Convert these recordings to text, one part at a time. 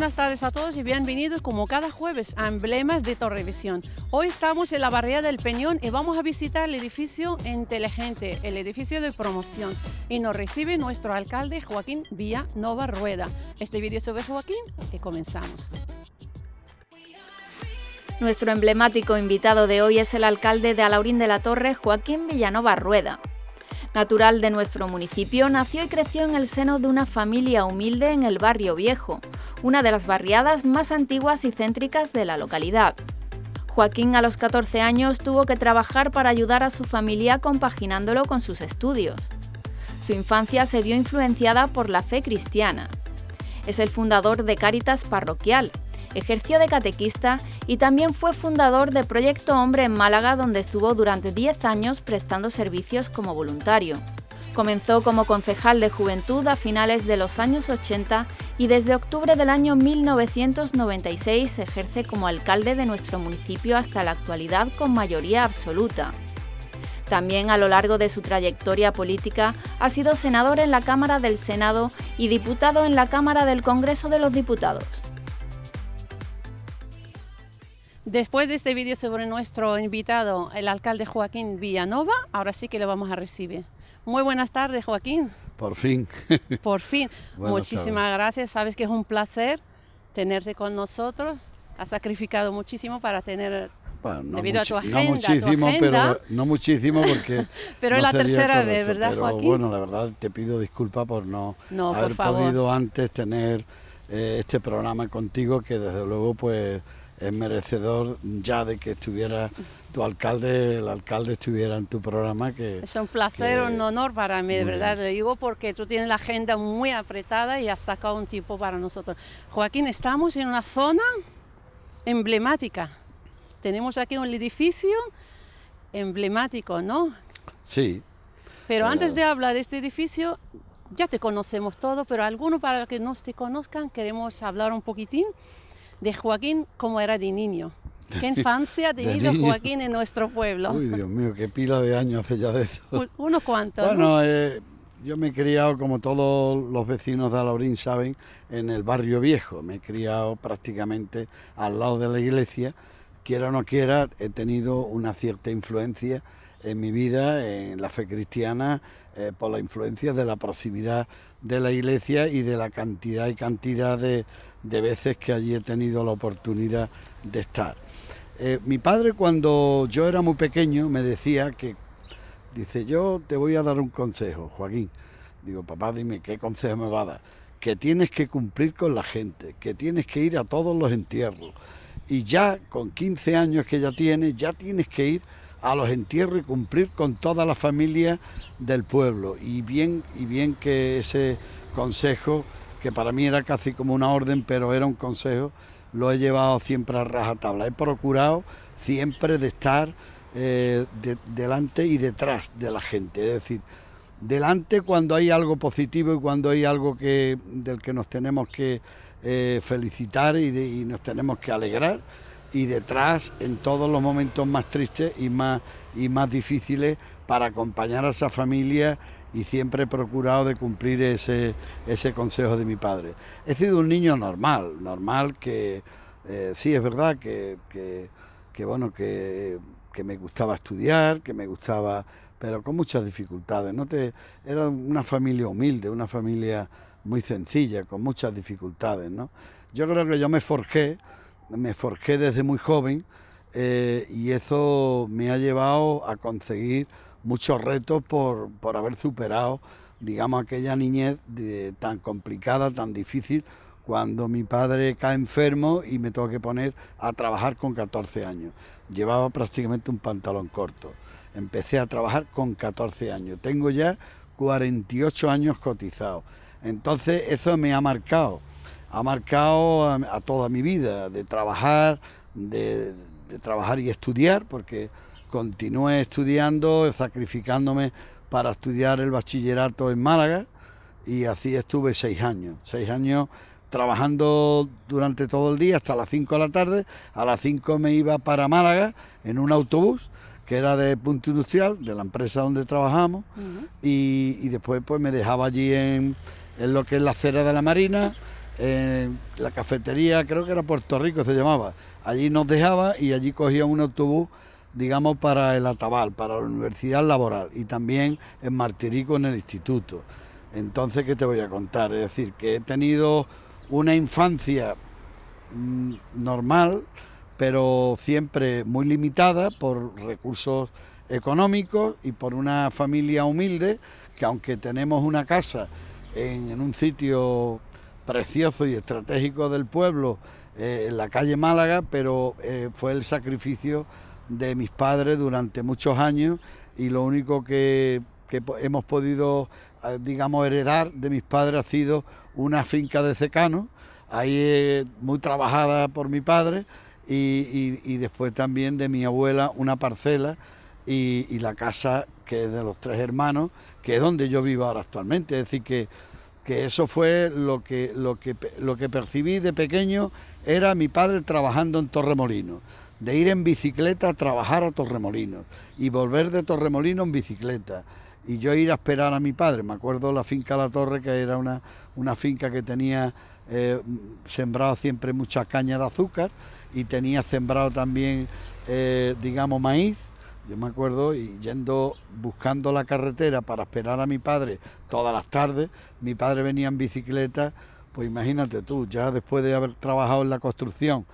buenas tardes a todos y bienvenidos como cada jueves a Emblemas de Torrevisión. Hoy estamos en la barriada del Peñón y vamos a visitar el edificio inteligente, el edificio de promoción. Y nos recibe nuestro alcalde Joaquín Villanova Rueda. Este vídeo sobre Joaquín y comenzamos. Nuestro emblemático invitado de hoy es el alcalde de Alhaurín de la Torre, Joaquín Villanova Rueda. Natural de nuestro municipio, nació y creció en el seno de una familia humilde en el Barrio Viejo, una de las barriadas más antiguas y céntricas de la localidad. Joaquín a los 14 años tuvo que trabajar para ayudar a su familia compaginándolo con sus estudios. Su infancia se vio influenciada por la fe cristiana. Es el fundador de Cáritas Parroquial, ejerció de catequista y también fue fundador de Proyecto Hombre en Málaga, donde estuvo durante 10 años prestando servicios como voluntario. Comenzó como concejal de Juventud a finales de los años 80 y desde octubre del año 1996 ejerce como alcalde de nuestro municipio hasta la actualidad con mayoría absoluta. También a lo largo de su trayectoria política ha sido senador en la Cámara del Senado y diputado en la Cámara del Congreso de los Diputados. Después de este vídeo sobre nuestro invitado, el alcalde Joaquín Villanova, ahora sí que lo vamos a recibir. Muy buenas tardes, Joaquín. Por fin. Por fin. Muchísimas gracias. Sabes que es un placer tenerte con nosotros. Has sacrificado muchísimo para tener, debido a tu agenda. No muchísimo porque pero es la tercera vez, ¿verdad, pero, Joaquín? Bueno, la verdad te pido disculpas por no haber podido antes tener este programa contigo, que desde luego pues es merecedor ya de que estuviera tu alcalde, el alcalde estuviera en tu programa. Es un placer, un honor para mí, de verdad, te digo, porque tú tienes la agenda muy apretada y has sacado un tiempo para nosotros. Joaquín, estamos en una zona emblemática. Tenemos aquí un edificio emblemático, ¿no? Sí. Pero antes de hablar de este edificio, ya te conocemos todo, pero algunos para los que no te conozcan, queremos hablar un poquitín de Joaquín como era de niño. ¿Qué infancia ha tenido Joaquín en nuestro pueblo? Uy, Dios mío, qué pila de años hace ya de eso. Unos cuantos. Bueno, ¿no? Yo me he criado, como todos los vecinos de Alhaurín saben, en el Barrio Viejo. Me he criado prácticamente al lado de la iglesia. Quiera o no quiera, he tenido una cierta influencia en mi vida, en la fe cristiana, por la influencia de la proximidad de la iglesia y de la cantidad de veces que allí he tenido la oportunidad de estar. Mi padre, cuando yo era muy pequeño, me decía que, dice, yo te voy a dar un consejo, Joaquín. Digo, papá, dime, ¿qué consejo me va a dar? Que tienes que cumplir con la gente, que tienes que ir a todos los entierros. Y ya con 15 años que ya tienes que ir a los entierros y cumplir con toda la familia del pueblo. Y bien que ese consejo, que para mí era casi como una orden, pero era un consejo, lo he llevado siempre a rajatabla. He procurado siempre de estar delante y detrás de la gente, es decir, delante cuando hay algo positivo y cuando hay algo del que nos tenemos que felicitar y nos tenemos que alegrar, y detrás en todos los momentos más tristes y más difíciles, para acompañar a esa familia. Y siempre he procurado de cumplir ese consejo de mi padre. He sido un niño normal que sí es verdad que me gustaba estudiar, pero con muchas dificultades. Era una familia humilde, una familia muy sencilla, con muchas dificultades, ¿no? Yo creo que yo me forjé desde muy joven, y eso me ha llevado a conseguir muchos retos por haber superado, digamos, aquella niñez tan complicada, tan difícil, cuando mi padre cae enfermo y me tengo que poner a trabajar con 14 años. Llevaba prácticamente un pantalón corto. Empecé a trabajar con 14 años. Tengo ya 48 años cotizados. Entonces eso me ha marcado a toda mi vida, de trabajar y estudiar, porque continué estudiando, sacrificándome para estudiar el bachillerato en Málaga, y así estuve 6 años trabajando durante todo el día hasta las 5 de la tarde. A las 5 me iba para Málaga en un autobús que era de Punto Industrial, de la empresa donde trabajamos, y después pues me dejaba allí en lo que es la acera de la Marina, la cafetería, creo que era Puerto Rico se llamaba, allí nos dejaba y allí cogía un autobús, digamos, para el Atabal, para la Universidad Laboral, y también en Martirico en el instituto. Entonces, ¿qué te voy a contar? Es decir, que he tenido una infancia normal, pero siempre muy limitada por recursos económicos y por una familia humilde, que aunque tenemos una casa en un sitio precioso y estratégico del pueblo, en la calle Málaga, pero fue el sacrificio de mis padres durante muchos años, y lo único que hemos podido, digamos, heredar de mis padres ha sido una finca de secano, ahí muy trabajada por mi padre, y después también de mi abuela una parcela y la casa que es de los 3 hermanos, que es donde yo vivo ahora actualmente. Es decir, que eso fue lo que percibí de pequeño, era mi padre trabajando en Torremolinos, de ir en bicicleta a trabajar a Torremolinos y volver de Torremolinos en bicicleta, y yo ir a esperar a mi padre. Me acuerdo la finca La Torre, que era una finca que tenía sembrado siempre mucha caña de azúcar, y tenía sembrado también, digamos, maíz. Yo me acuerdo y buscando la carretera para esperar a mi padre todas las tardes. Mi padre venía en bicicleta, pues imagínate tú, ya después de haber trabajado en la construcción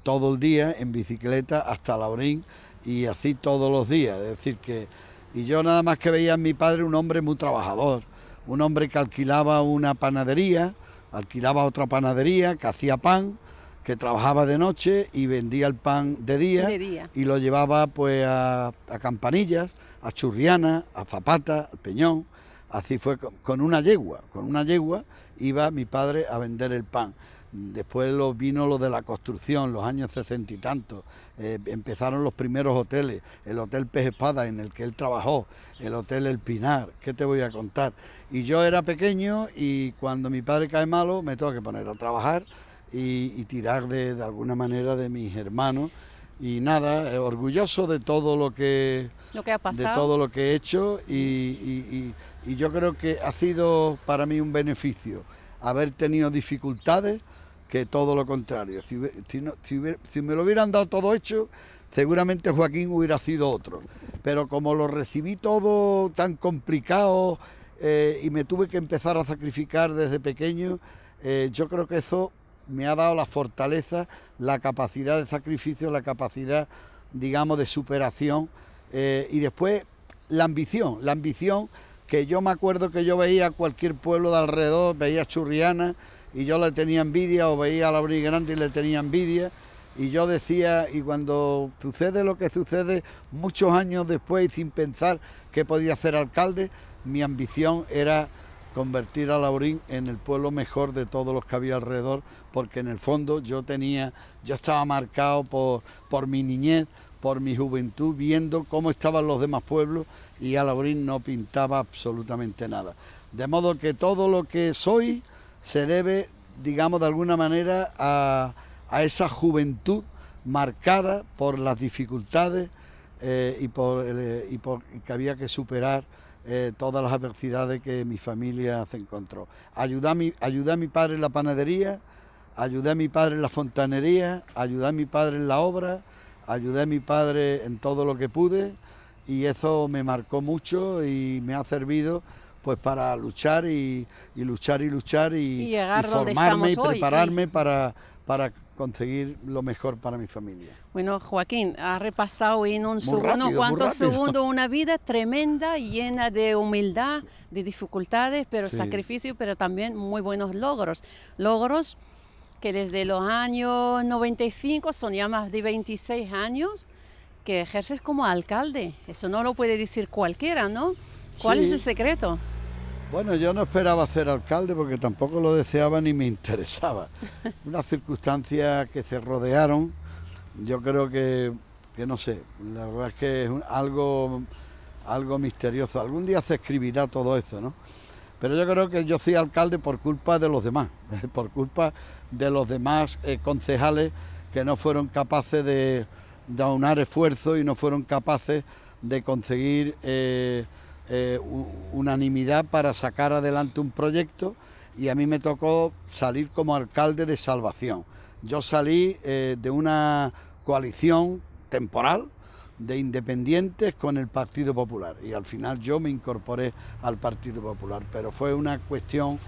todo el día en bicicleta hasta Laurín, y así todos los días. Es decir que, y yo nada más que veía a mi padre un hombre muy trabajador, un hombre que alquilaba una panadería, alquilaba otra panadería, que hacía pan, que trabajaba de noche y vendía el pan de día. Y lo llevaba pues a Campanillas, a Churriana, a Zapata, al Peñón. Así fue con una yegua iba mi padre a vender el pan. Después vino lo de la construcción, los años 60 y tantos, empezaron los primeros hoteles, el Hotel Pez Espada en el que él trabajó, el Hotel El Pinar, ¿qué te voy a contar? Y yo era pequeño, y cuando mi padre cae malo me tengo que poner a trabajar y tirar de alguna manera de mis hermanos, y nada, orgulloso de todo lo que ha pasado, de todo lo que he hecho, y yo creo que ha sido para mí un beneficio haber tenido dificultades, que todo lo contrario. Si me lo hubieran dado todo hecho, seguramente Joaquín hubiera sido otro, pero como lo recibí todo tan complicado, y me tuve que empezar a sacrificar desde pequeño, yo creo que eso me ha dado la fortaleza, la capacidad de sacrificio, la capacidad, digamos, de superación, y después la ambición, que yo me acuerdo que yo veía cualquier pueblo de alrededor, veía Churriana y yo le tenía envidia, o veía a Laurín Grande y le tenía envidia, y yo decía, y cuando sucede lo que sucede muchos años después, sin pensar que podía ser alcalde, mi ambición era convertir a Laurín en el pueblo mejor de todos los que había alrededor, porque en el fondo yo estaba marcado por mi niñez, por mi juventud, viendo cómo estaban los demás pueblos, y a Laurín no pintaba absolutamente nada. De modo que todo lo que soy se debe, digamos, de alguna manera a esa juventud marcada por las dificultades, y por que había que superar todas las adversidades que mi familia se encontró. Ayudé a mi padre en la panadería, ayudé a mi padre en la fontanería, ayudé a mi padre en la obra, ayudé a mi padre en todo lo que pude, y eso me marcó mucho y me ha servido pues para luchar y formarme y prepararme para conseguir lo mejor para mi familia. Bueno, Joaquín, ha repasado en unos cuantos segundos una vida tremenda, llena de humildad, de dificultades, pero sacrificio, pero también muy buenos logros. Logros que desde los años 95, son ya más de 26 años, que ejerces como alcalde. Eso no lo puede decir cualquiera, ¿no? ¿Cuál es el secreto? Bueno, yo no esperaba ser alcalde porque tampoco lo deseaba ni me interesaba. Unas circunstancias que se rodearon, yo creo que no sé, la verdad es que es algo misterioso. Algún día se escribirá todo eso, ¿no? Pero yo creo que yo soy alcalde por culpa de los demás, por culpa de los demás concejales que no fueron capaces de aunar esfuerzos y no fueron capaces de conseguir unanimidad para sacar adelante un proyecto, y a mí me tocó salir como alcalde de salvación. Yo salí de una coalición temporal de independientes con el Partido Popular y al final yo me incorporé al Partido Popular, pero fue una cuestión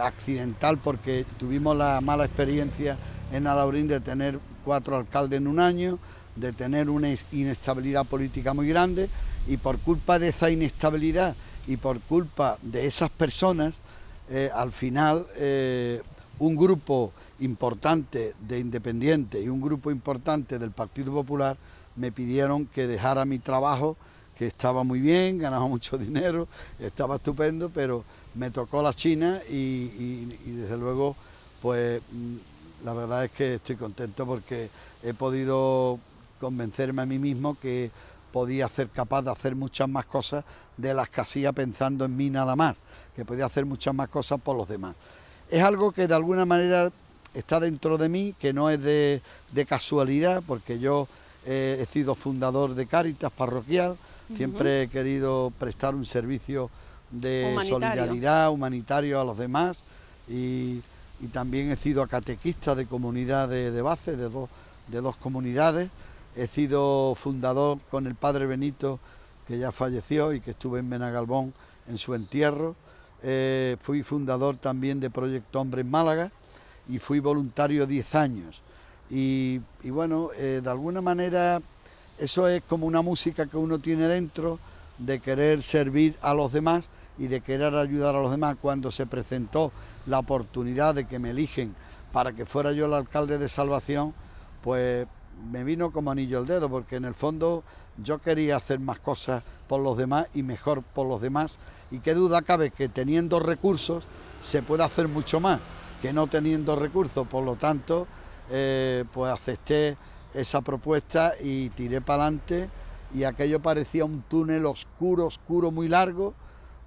accidental porque tuvimos la mala experiencia en Alhaurín de tener 4 alcaldes en un año, de tener una inestabilidad política muy grande, y por culpa de esa inestabilidad y por culpa de esas personas, al final un grupo importante de independientes y un grupo importante del Partido Popular me pidieron que dejara mi trabajo, que estaba muy bien, ganaba mucho dinero, estaba estupendo, pero me tocó la China y desde luego, pues la verdad es que estoy contento porque he podido convencerme a mí mismo que podía ser capaz de hacer muchas más cosas de las que hacía pensando en mí nada más, que podía hacer muchas más cosas por los demás. Es algo que de alguna manera está dentro de mí, que no es de casualidad, porque yo he sido fundador de Cáritas parroquial, siempre he querido prestar un servicio de solidaridad humanitario a los demás y también he sido catequista de comunidad de base, de dos comunidades. He sido fundador con el padre Benito, que ya falleció y que estuve en Benagalbón en su entierro. Fui fundador también de Proyecto Hombre en Málaga y fui voluntario 10 años. Y bueno, de alguna manera eso es como una música que uno tiene dentro, de querer servir a los demás y de querer ayudar a los demás. Cuando se presentó la oportunidad de que me eligen para que fuera yo el alcalde de Salvación, pues me vino como anillo al dedo, porque en el fondo yo quería hacer más cosas por los demás y mejor por los demás, y qué duda cabe que teniendo recursos se puede hacer mucho más que no teniendo recursos. Por lo tanto, pues acepté esa propuesta y tiré para adelante, y aquello parecía un túnel oscuro, muy largo,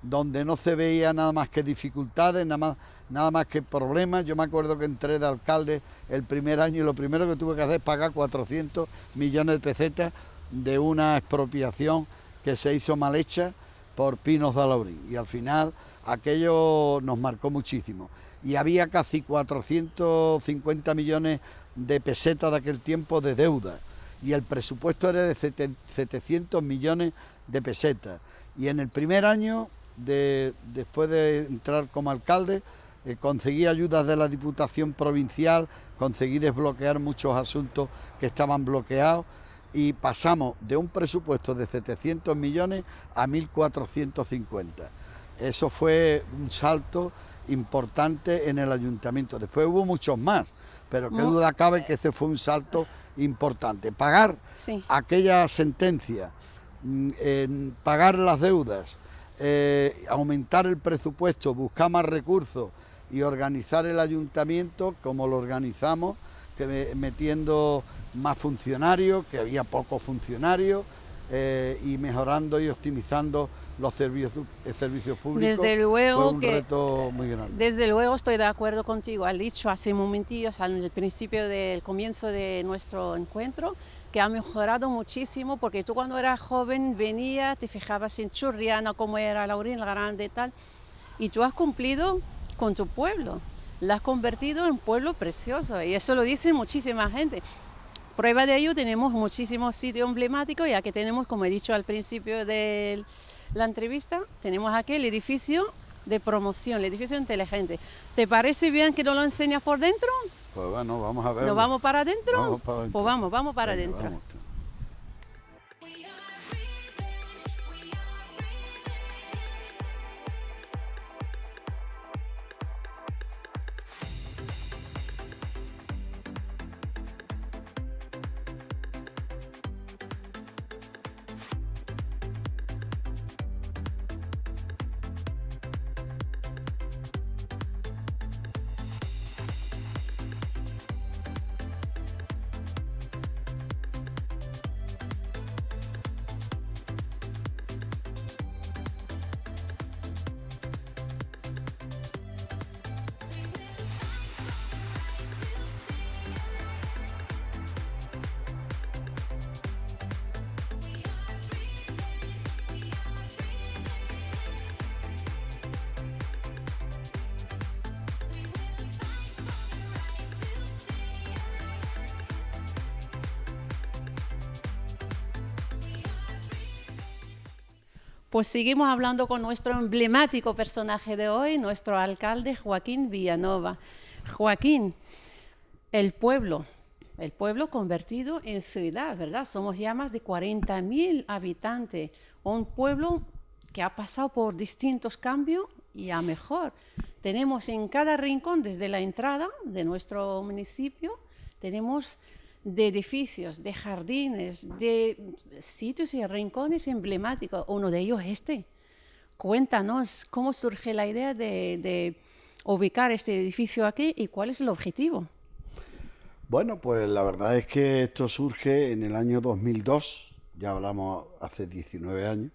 donde no se veía nada más que dificultades, nada más que problemas. Yo me acuerdo que entré de alcalde el primer año y lo primero que tuve que hacer es pagar 400 millones de pesetas de una expropiación que se hizo mal hecha por Pinos de Alhaurín, y al final aquello nos marcó muchísimo. Y había casi 450 millones de pesetas de aquel tiempo de deuda, y el presupuesto era de 700 millones de pesetas. Y en el primer año, después de entrar como alcalde, conseguí ayudas de la Diputación Provincial, conseguí desbloquear muchos asuntos que estaban bloqueados, y pasamos de un presupuesto de 700 millones a 1.450. Eso fue un salto importante en el ayuntamiento. Después hubo muchos más, pero qué duda cabe que ese fue un salto importante. Pagar aquella sentencia, pagar las deudas, aumentar el presupuesto, buscar más recursos y organizar el ayuntamiento como lo organizamos, metiendo más funcionarios, que había pocos funcionarios, y mejorando y optimizando los servicios públicos. Desde luego, fue un reto muy grande. Desde luego estoy de acuerdo contigo. Has dicho hace momentillos, al principio del comienzo de nuestro encuentro, que ha mejorado muchísimo, porque tú cuando eras joven venías, te fijabas en Churriana, cómo era Alhaurín el Grande y tal, y tú has cumplido con tu pueblo, lo has convertido en pueblo precioso, y eso lo dice muchísima gente. Prueba de ello, tenemos muchísimos sitios emblemáticos, ya que tenemos, como he dicho al principio de la entrevista, tenemos aquí el edificio de promoción, el edificio inteligente. ¿Te parece bien que nos lo enseñas por dentro? Pues bueno, vamos a ver. ¿Nos vamos para adentro? Vamos para adentro. Pues vamos para adentro. Vamos. Pues seguimos hablando con nuestro emblemático personaje de hoy, nuestro alcalde Joaquín Villanova. Joaquín, el pueblo convertido en ciudad, ¿verdad? Somos ya más de 40.000 habitantes, un pueblo que ha pasado por distintos cambios y a mejor. Tenemos en cada rincón, desde la entrada de nuestro municipio, tenemos de edificios, de jardines, de sitios y rincones emblemáticos. Uno de ellos Cuéntanos cómo surge la idea de ubicar este edificio aquí y cuál es el objetivo. Bueno, pues la verdad es que esto surge en el año 2002, ya hablamos hace 19 años.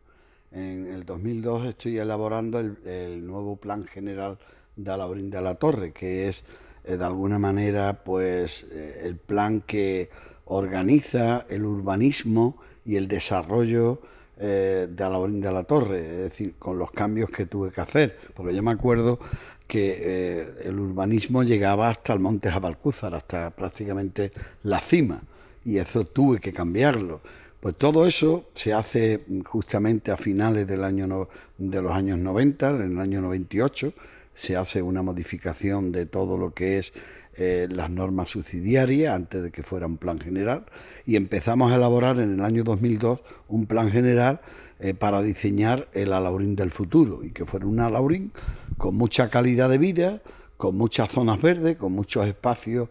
En el 2002 estoy elaborando el nuevo Plan General de Alaurín de la Torre, que es de alguna manera pues el plan que organiza el urbanismo y el desarrollo de Alaurín de la Torre, es decir, con los cambios que tuve que hacer, porque yo me acuerdo que el urbanismo llegaba hasta el Monte Jabalcúzar, hasta prácticamente la cima, y eso tuve que cambiarlo. Pues todo eso se hace justamente a finales de los años 90, en el año 98, se hace una modificación de todo lo que es las normas subsidiarias antes de que fuera un plan general, y empezamos a elaborar en el año 2002 un plan general para diseñar el Alaurín del futuro, y que fuera un Alaurín con mucha calidad de vida, con muchas zonas verdes, con muchos espacios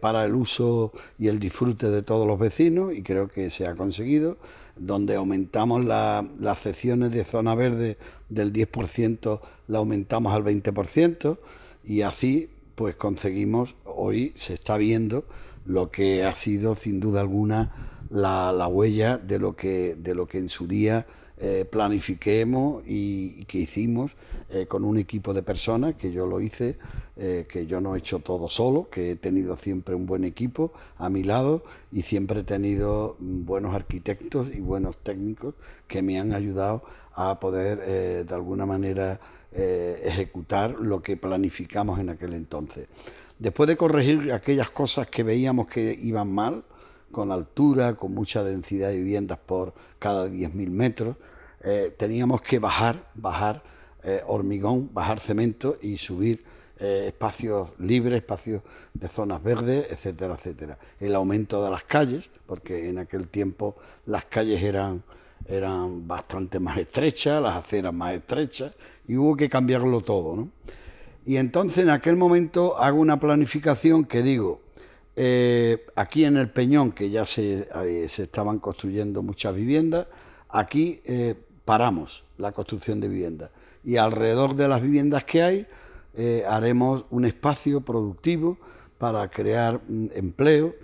para el uso y el disfrute de todos los vecinos, y creo que se ha conseguido, donde aumentamos las secciones de zona verde del 10%, la aumentamos al 20%, y así pues conseguimos, hoy se está viendo lo que ha sido sin duda alguna la huella de lo que en su día planifiquemos y que hicimos con un equipo de personas, que yo lo hice, que yo no he hecho todo solo, que he tenido siempre un buen equipo a mi lado y siempre he tenido buenos arquitectos y buenos técnicos que me han ayudado a poder de alguna manera ejecutar lo que planificamos en aquel entonces. Después de corregir aquellas cosas que veíamos que iban mal, con altura, con mucha densidad de viviendas por cada 10.000 metros, teníamos que bajar hormigón, bajar cemento y subir espacios libres, espacios de zonas verdes, etcétera, etcétera. El aumento de las calles, porque en aquel tiempo las calles eran bastante más estrechas, las aceras más estrechas, y hubo que cambiarlo todo, ¿no? Y entonces en aquel momento hago una planificación que digo, aquí en el Peñón, que ya se estaban construyendo muchas viviendas, aquí paramos la construcción de viviendas, y alrededor de las viviendas que hay haremos un espacio productivo para crear empleo,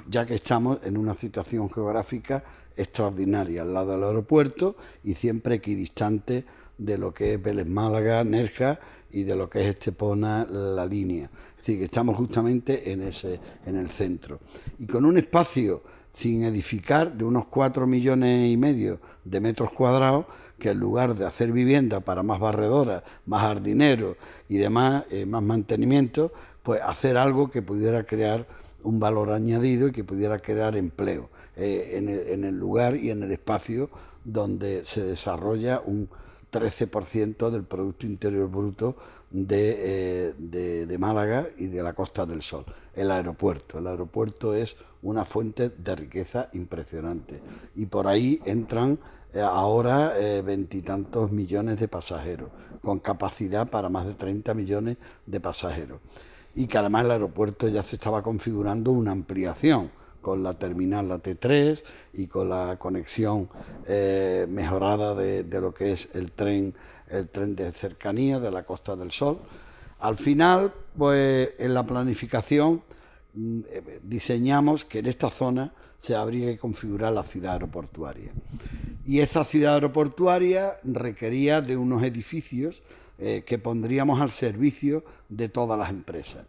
ya que estamos en una situación geográfica extraordinaria, al lado del aeropuerto y siempre equidistante de lo que es Vélez Málaga, Nerja y de lo que es Estepona, La Línea. Es decir, que estamos justamente en el centro. Y con un espacio sin edificar de unos 4,5 millones de metros cuadrados, que en lugar de hacer vivienda para más barredoras, más jardineros y demás, más mantenimiento, pues hacer algo que pudiera crear un valor añadido y que pudiera crear empleo en el lugar y en el espacio donde se desarrolla un 13% del Producto Interior Bruto de Málaga y de la Costa del Sol, el aeropuerto. El aeropuerto es una fuente de riqueza impresionante y por ahí entran ahora 20 y tantos millones de pasajeros, con capacidad para más de 30 millones de pasajeros. Y que además el aeropuerto ya se estaba configurando una ampliación con la terminal, la T3, y con la conexión mejorada de lo que es el tren de cercanía de la Costa del Sol. Al final, pues en la planificación diseñamos que en esta zona se habría que configurar la ciudad aeroportuaria. Y esa ciudad aeroportuaria requería de unos edificios que pondríamos al servicio de todas las empresas.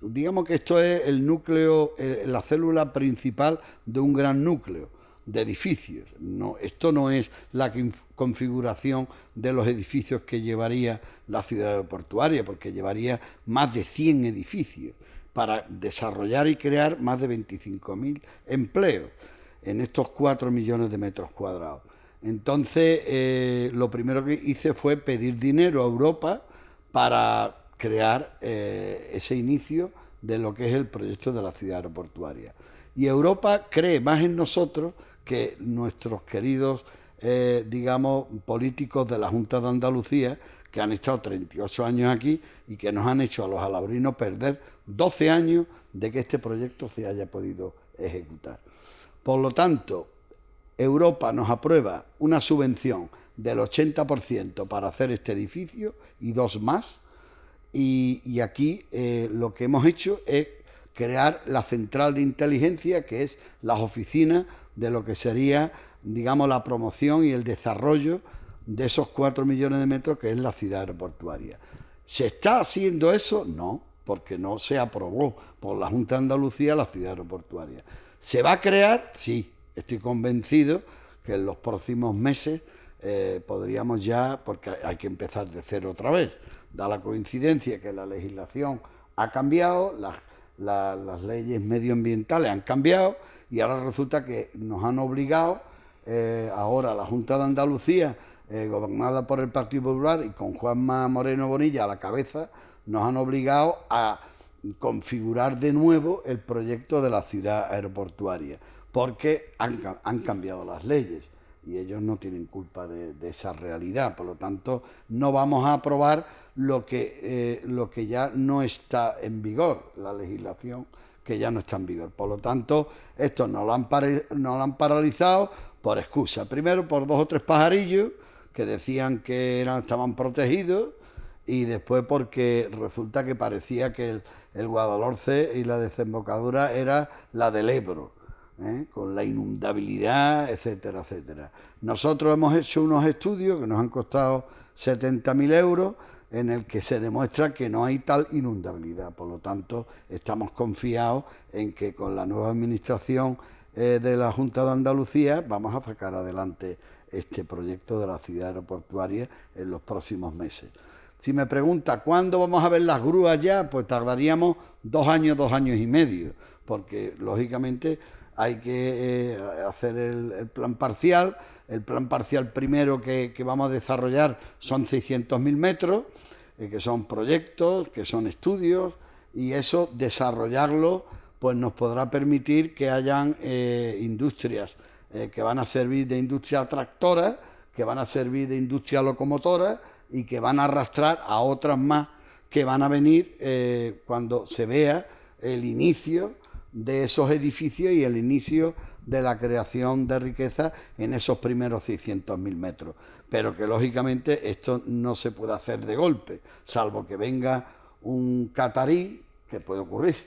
Digamos que esto es el núcleo, la célula principal de un gran núcleo de edificios. No, esto no es la configuración de los edificios que llevaría la ciudad aeroportuaria, porque llevaría más de 100 edificios para desarrollar y crear más de 25.000 empleos en estos 4 millones de metros cuadrados. Entonces, lo primero que hice fue pedir dinero a Europa para crear ese inicio de lo que es el proyecto de la ciudad aeroportuaria. Y Europa cree más en nosotros que nuestros queridos, digamos, políticos de la Junta de Andalucía, que han estado 38 años aquí y que nos han hecho a los alaurinos perder 12 años de que este proyecto se haya podido ejecutar. Por lo tanto, Europa nos aprueba una subvención del 80% para hacer este edificio y 2 más, y aquí lo que hemos hecho es crear la central de inteligencia, que es las oficinas de lo que sería, digamos, la promoción y el desarrollo de esos 4 millones de metros que es la ciudad aeroportuaria. ¿Se está haciendo eso? No, porque no se aprobó por la Junta de Andalucía la ciudad aeroportuaria. ¿Se va a crear? Sí, estoy convencido que en los próximos meses podríamos ya, porque hay que empezar de cero otra vez. Da la coincidencia que la legislación ha cambiado, las leyes medioambientales han cambiado y ahora resulta que nos han obligado, ahora la Junta de Andalucía, gobernada por el Partido Popular y con Juanma Moreno Bonilla a la cabeza, nos han obligado a configurar de nuevo el proyecto de la ciudad aeroportuaria, porque han cambiado las leyes y ellos no tienen culpa de esa realidad. Por lo tanto, no vamos a aprobar lo que ya no está en vigor, la legislación que ya no está en vigor. Por lo tanto, esto nos lo han paralizado por excusa. Primero, por 2 o 3 pajarillos que decían que estaban protegidos, y después porque resulta que parecía que el Guadalhorce y la desembocadura era la del Ebro, con la inundabilidad, etcétera, etcétera. Nosotros hemos hecho unos estudios que nos han costado 70.000 euros, en el que se demuestra que no hay tal inundabilidad. Por lo tanto, estamos confiados en que con la nueva administración de la Junta de Andalucía vamos a sacar adelante este proyecto de la ciudad aeroportuaria en los próximos meses. Si me pregunta ¿cuándo vamos a ver las grúas ya? Pues tardaríamos 2 años, 2 años y medio, porque lógicamente hay que hacer el plan parcial. El plan parcial primero que vamos a desarrollar son 600.000 metros, que son proyectos, que son estudios, y eso desarrollarlo pues nos podrá permitir que hayan industrias que van a servir de industria tractora, que van a servir de industria locomotora y que van a arrastrar a otras más que van a venir cuando se vea el inicio de esos edificios y el inicio de la creación de riqueza en esos primeros 600.000 metros. Pero que lógicamente esto no se puede hacer de golpe, salvo que venga un catarí, que puede ocurrir,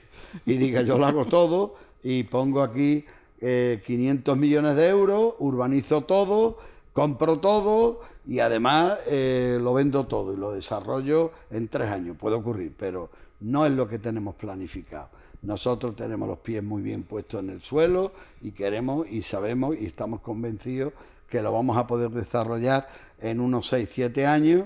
y diga yo lo hago todo y pongo aquí 500 millones de euros, urbanizo todo, compro todo y además lo vendo todo y lo desarrollo en 3 años. Puede ocurrir, pero no es lo que tenemos planificado. Nosotros tenemos los pies muy bien puestos en el suelo y queremos y sabemos y estamos convencidos que lo vamos a poder desarrollar en unos 6-7 años,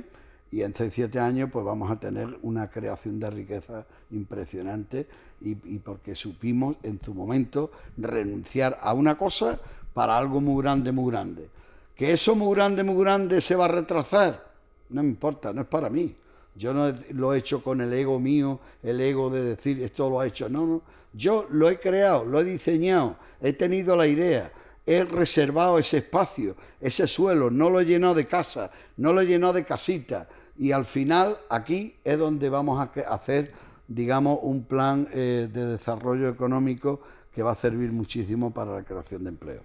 y en 6-7 años pues vamos a tener una creación de riqueza impresionante y porque supimos en su momento renunciar a una cosa para algo muy grande, muy grande. Que eso muy grande se va a retrasar, no me importa, no es para mí. Yo no lo he hecho con el ego mío, el ego de decir esto lo ha hecho, no. Yo lo he creado, lo he diseñado, he tenido la idea, he reservado ese espacio, ese suelo, no lo he llenado de casa, no lo he llenado de casita, y al final aquí es donde vamos a hacer, digamos, un plan de desarrollo económico que va a servir muchísimo para la creación de empleo.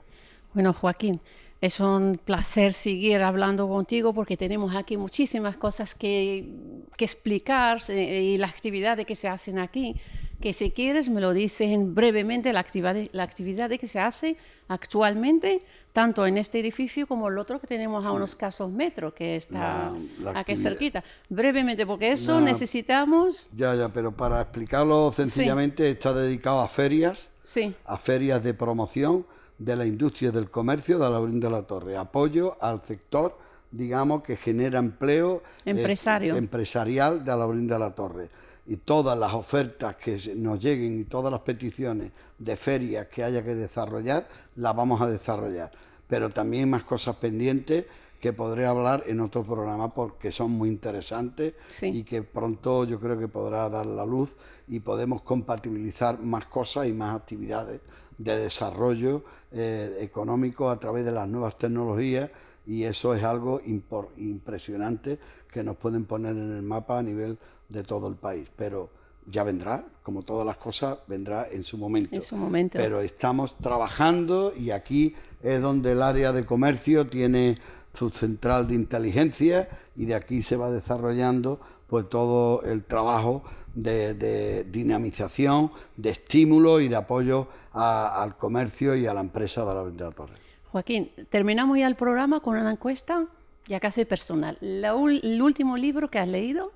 Bueno, Joaquín, es un placer seguir hablando contigo porque tenemos aquí muchísimas cosas que explicar y las actividades que se hacen aquí, que si quieres me lo dicen brevemente la actividad que se hace actualmente, tanto en este edificio como el otro que tenemos a unos escasos metros, que está aquí cerquita. Brevemente, porque eso necesitamos... Ya, pero para explicarlo sencillamente, sí. Está dedicado a ferias, sí. A ferias de promoción de la industria del comercio de Alaurín de la Torre, apoyo al sector, digamos, que genera empleo empresarial de Alaurín de la Torre. Y todas las ofertas que nos lleguen y todas las peticiones de ferias que haya que desarrollar, las vamos a desarrollar. pero también más cosas pendientes que podré hablar en otro programa porque son muy interesantes y que pronto yo creo que podrá dar la luz y podemos compatibilizar más cosas y más actividades de desarrollo económico a través de las nuevas tecnologías, y eso es algo impresionante que nos pueden poner en el mapa a nivel de todo el país. Pero ya vendrá, como todas las cosas, vendrá en su momento. En su momento. Pero estamos trabajando, y aquí es donde el área de comercio tiene su central de inteligencia, y de aquí se va desarrollando pues todo el trabajo de dinamización, de estímulo y de apoyo al comercio y a la empresa de Alaurín de la Torre. Joaquín, terminamos ya el programa con una encuesta ya casi personal. ¿El último libro que has leído?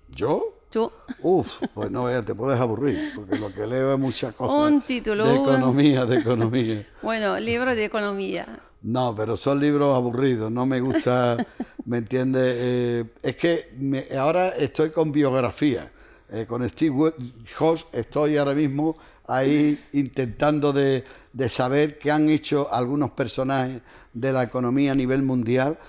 ¿Yo? Tú. Pues no, te puedes aburrir, porque lo que leo es muchas cosas Un título. de economía. Bueno, libro de economía. No, pero son libros aburridos, no me gusta, ¿me entiendes? Es que ahora estoy con biografía, con Steve Jobs estoy ahora mismo ahí intentando de saber qué han hecho algunos personajes de la economía a nivel mundial,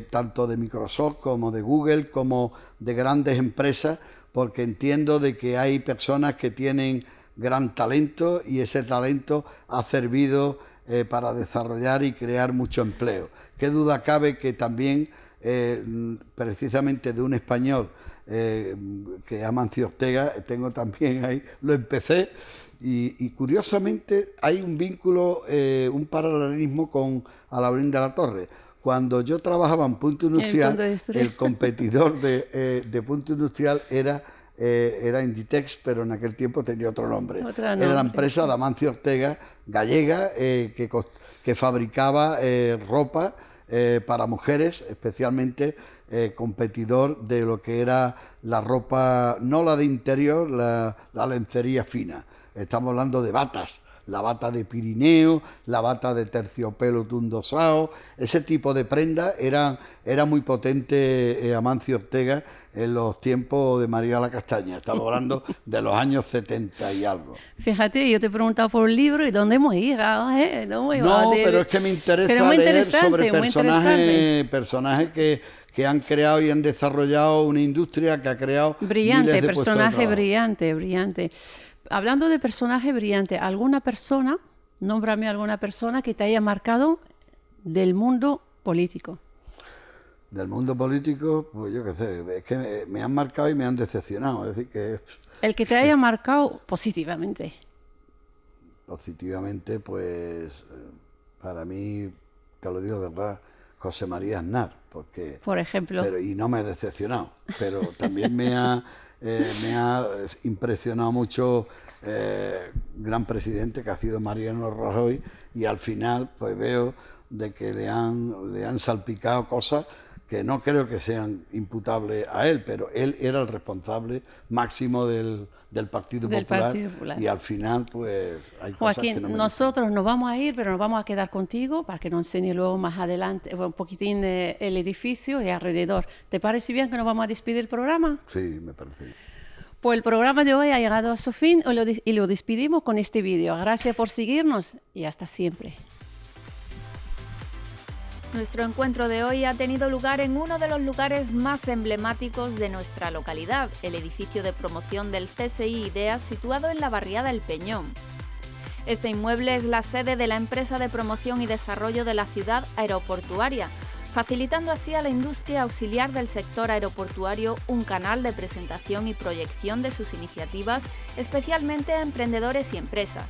tanto de Microsoft como de Google, como de grandes empresas, porque entiendo de que hay personas que tienen gran talento, y ese talento ha servido para desarrollar y crear mucho empleo. Qué duda cabe que también, precisamente de un español, que es Amancio Ortega, tengo también ahí, lo empecé, y curiosamente hay un vínculo, un paralelismo con Alaurín de la Torre. Cuando yo trabajaba en Punto Industrial, el competidor de Punto Industrial era Inditex, pero en aquel tiempo tenía otro nombre. Era la empresa de Amancio Ortega, gallega, que fabricaba ropa para mujeres, especialmente competidor de lo que era la ropa, no la de interior, la lencería fina. Estamos hablando de batas, la bata de Pirineo, la bata de terciopelo tundosao, ese tipo de prenda era muy potente Amancio Ortega en los tiempos de María la Castaña. Estamos hablando de los años 70 y algo. Fíjate, yo te he preguntado por el libro y dónde hemos ido, ¿eh? No, pero es que me interesa leer sobre personajes que han creado y han desarrollado una industria que ha creado brillante, personaje brillante. Hablando de personaje brillante, nómbrame alguna persona que te haya marcado del mundo político. Del mundo político, pues yo qué sé, es que me han marcado y me han decepcionado. Es decir, que el que te haya marcado positivamente. Positivamente, pues para mí, te lo digo de verdad, José María Aznar, porque... Por ejemplo. Y no me he decepcionado, pero también me ha impresionado mucho gran presidente que ha sido Mariano Rajoy, y al final pues veo de que le han salpicado cosas que no creo que sean imputables a él, pero él era el responsable máximo del Partido Popular, y al final pues hay cosas Joaquín, que no me nosotros nos vamos a ir, pero nos vamos a quedar contigo para que nos enseñe luego más adelante un poquitín el edificio y alrededor. ¿Te parece bien que nos vamos a despedir del programa? Sí, me parece bien. Pues el programa de hoy ha llegado a su fin y lo despedimos con este vídeo. Gracias por seguirnos y hasta siempre. Nuestro encuentro de hoy ha tenido lugar en uno de los lugares más emblemáticos de nuestra localidad, el edificio de promoción del CSI Ideas, situado en la barriada El Peñón. Este inmueble es la sede de la empresa de promoción y desarrollo de la ciudad aeroportuaria, facilitando así a la industria auxiliar del sector aeroportuario un canal de presentación y proyección de sus iniciativas, especialmente a emprendedores y empresas.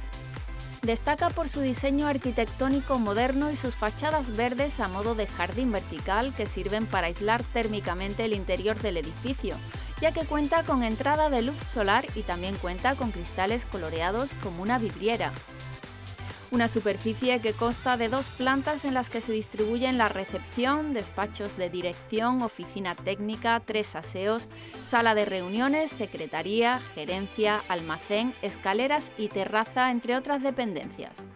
Destaca por su diseño arquitectónico moderno y sus fachadas verdes a modo de jardín vertical que sirven para aislar térmicamente el interior del edificio, ya que cuenta con entrada de luz solar y también cuenta con cristales coloreados como una vidriera. Una superficie que consta de 2 plantas en las que se distribuyen la recepción, despachos de dirección, oficina técnica, 3 aseos, sala de reuniones, secretaría, gerencia, almacén, escaleras y terraza, entre otras dependencias.